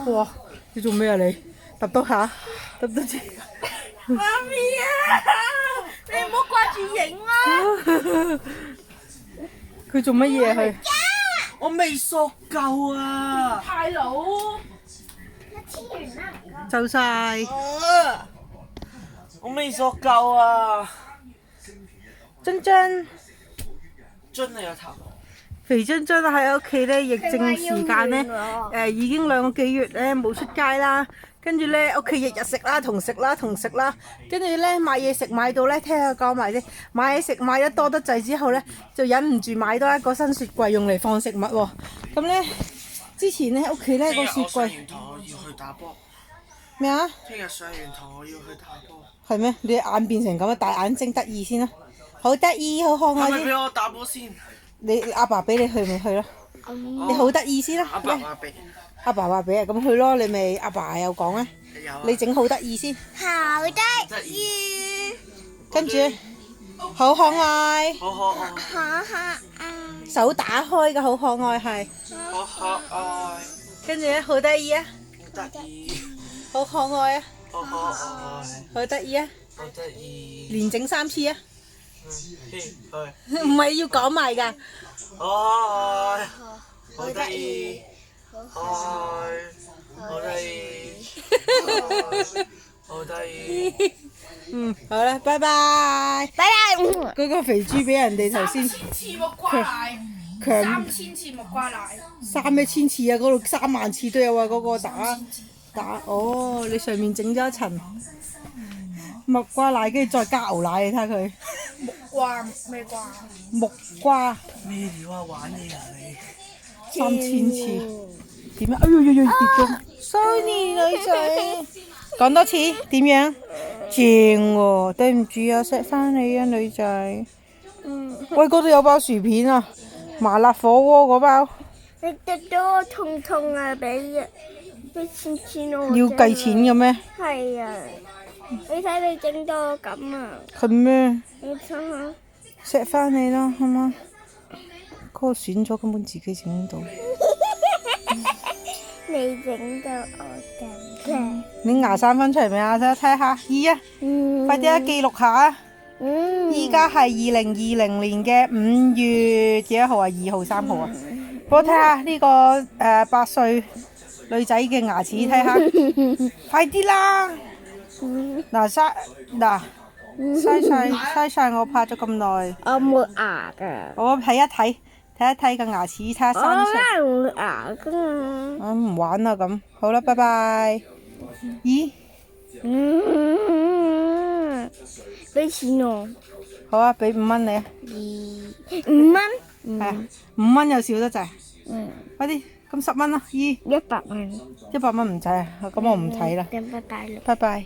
哇！你做咩啊你？揼多下，揼多次。媽咪啊！你唔好掛住影啦。佢做乜嘢佢？我未索夠啊！太佬。走晒。我未索夠啊！津津，津你個頭。肥津津喺屋企咧，疫症時間咧，已經2個幾月咧冇出街啦。跟住咧，屋企日日食啦，同食啦，跟住咧買嘢食買到咧，聽佢講埋啫，買嘢食買得多得滯之後咧，就忍唔住買多一個新雪櫃用嚟放食物喎。咁咧，之前咧屋企咧個雪櫃。聽日上完堂我要去打波。咩啊？聽日上完堂我要去打波。係咩？你眼變成咁啊！大眼睛得意先啦，好得意，好可愛先。係咪俾我打波先？你阿爸俾你去咪去咯。你好得意先啦。阿爸話俾。阿爸話俾啊，咁去咯。你咪阿爸有講啊。你整好得意先。好得意。跟住好可愛。好可愛。可愛。手打開嘅好可愛係。好可愛。跟住咧好得意啊。好得意。好可愛啊。好可愛。好得意啊。好得意。連整3次啊。去。唔係要講埋㗎。可愛。好得意。可愛。好得意。好得意。好啦，拜拜。拜拜。嗰個肥豬俾人哋頭先3000次木瓜奶。強3000次木瓜奶。3千次啊！嗰度3萬次都有啊！嗰個打哦，你上面整咗一層木瓜奶，跟住再加牛奶，你睇下佢。木瓜咩瓜？木瓜咩料啊？玩嘢啊你？3000次點樣？哎呦呦呦跌咗！Sorry 女仔，講多次點樣？正喎，對唔住啊，錫翻你啊女仔。喂，嗰度有包薯片啊，麻辣火鍋嗰包。你得多痛痛啊！俾錢我。要計錢嘅咩？係啊，你睇你整到咁啊！係咩？你睇錫下。翻你啦，好嗎？嗰個選咗根本自己整到。你整到我咁你牙生翻出嚟未啊？睇下2啊！快啲啊，記錄下啊！依家係2020年嘅5月幾多號啊？2號、3號啊？幫我睇下呢個8歲女仔嘅牙齒，睇下，快啲啦！嗱嘥晒我拍咗咁耐。我冇牙㗎。我睇一睇個牙齒，睇下生我出。冇牙㗎嘛。我唔玩啦咁，好啦，拜拜。咦？俾錢我。好啊，俾5蚊你啊。 5蚊。係啊，5蚊又少得滯。快啲，咁10蚊啦。200 100蚊。100蚊唔使啊，咁我唔睇啦。拜拜。拜拜。